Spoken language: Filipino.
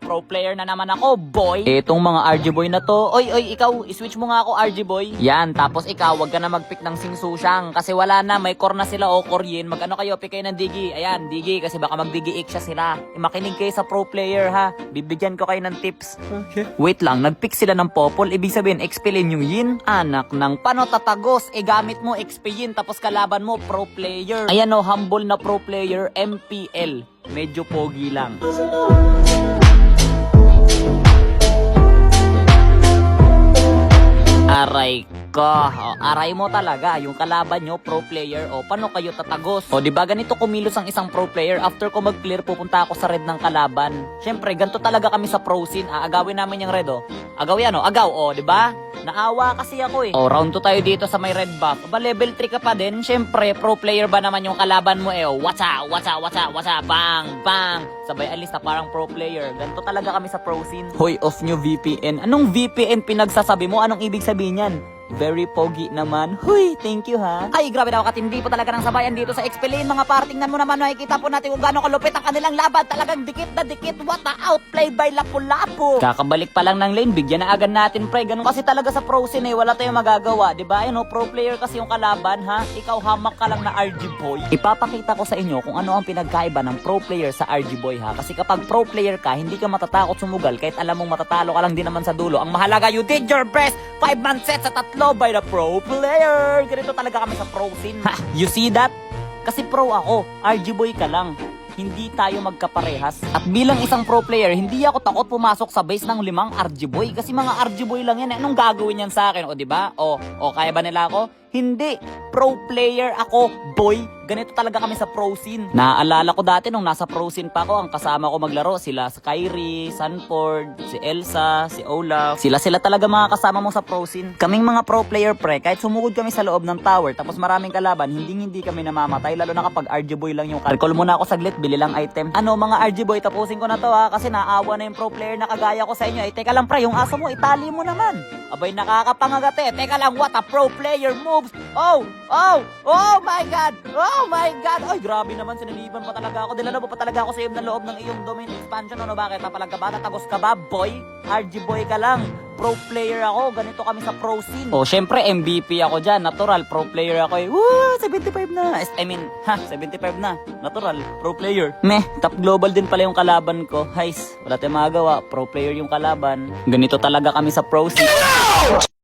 Pro player na naman ako, boy. Etong mga RG boy na to. Oy, ikaw, iswitch mo nga ako, RG boy. Yan, tapos ikaw, wag ka na mag-pick ng Sing Sushang. Kasi wala na, may core na sila o Koryin. Mag-ano kayo, pick kayo ng Digi. Ayan, Digi, kasi baka mag-Digi siya sila. Makinig kayo sa pro player, ha. Bibigyan ko kayo ng tips. Okay. Wait lang, nag-pick sila ng Popol. Ibig sabihin, XP-lin yung Yin. Anak ng panotatagos. Gamit mo XP Yin, tapos kalaban mo, pro player. Ayan o, humble na pro player, MPL. Medyo pogi lang. Aray ko. Aray mo talaga. Yung kalaban nyo, pro player. Paano kayo tatagos? Diba ganito kumilos ang isang pro player? After ko mag-clear, pupunta ako sa red ng kalaban. Syempre, ganito talaga kami sa pro scene. Agawin namin yung red, Agaw yan, agaw, diba? Naawa kasi ako eh. Round 2 tayo dito sa may red buff. Level 3 ka pa din. Syempre, pro player ba naman yung kalaban mo what's up, bang. Sabay alis na parang pro player. Ganito talaga kami sa pro scene. Hoy, off nyo VPN. Anong VPN pinagsasabi mo? Anong ibig sabihin yan? Very pogi naman. Huy, thank you ha. Ay, grabe daw katindi po talaga ng sabayan dito sa XP Lane. Mga partingnan mo naman, nakikita po natin kung gaano kalupit ang kanilang laban. Talagang dikit na dikit. What a outplay by Lapu-Lapu. Kakabalik pa lang ng lane, bigyan na agad natin, pre. Ganun kasi talaga sa pro scene wala tayong magagawa. Diba? Pro player kasi yung kalaban, ha? Ikaw hamak ka lang na RG boy. Ipapakita ko sa inyo kung ano ang pinagkaiba ng pro player sa RG boy, ha? Kasi kapag pro player ka, hindi ka matatakot sumugal kahit alam mong matatalo ka lang din naman sa dulo. Ang mahalaga, you did your best. 5-man set sa tatlo by the pro player. Ganito talaga kami sa pro scene. Ha, you see that? Kasi pro ako, RG boy ka lang. Hindi tayo magkaparehas. At bilang isang pro player, hindi ako takot pumasok sa base ng 5 RG boy. Kasi mga RG boy lang yan. Anong gagawin yan sa akin? Diba? Kaya ba nila ako? Hindi. Pro player ako, boy. Ganito talaga kami sa pro scene. Naaalala ko dati nung nasa pro scene pa ako, ang kasama ko maglaro, sila Kyrie, Sanford, si Elsa, si Olaf. Sila talaga mga kasama mo sa pro scene. Kaming mga pro player, pre, kahit sumugod kami sa loob ng tower, tapos maraming kalaban, hindi kami namamatay, lalo na kapag RG boy lang yung recall muna ako saglit, bili lang item. Mga RG boy, tapusin ko na to ha, kasi naawa na yung pro player na kagaya ko sa inyo. Teka lang pre, yung aso mo, itali mo naman. Abay, nakakapangagate. Teka lang, what a pro player moves. Oh my god. Ay, grabe naman, siniliban pa talaga ako. Dilalo pa talaga ako sa iyong na loob ng iyong domain expansion. Bakit? Napalag ka ba? Tatagos ka ba, boy? RG boy ka lang. Pro player ako. Ganito kami sa pro scene. Syempre, MVP ako dyan. Natural, pro player ako Woo, 75 na. 75 na. Natural, pro player. Top global din pala yung kalaban ko. Wala tayong magagawa. Pro player yung kalaban. Ganito talaga kami sa pro scene.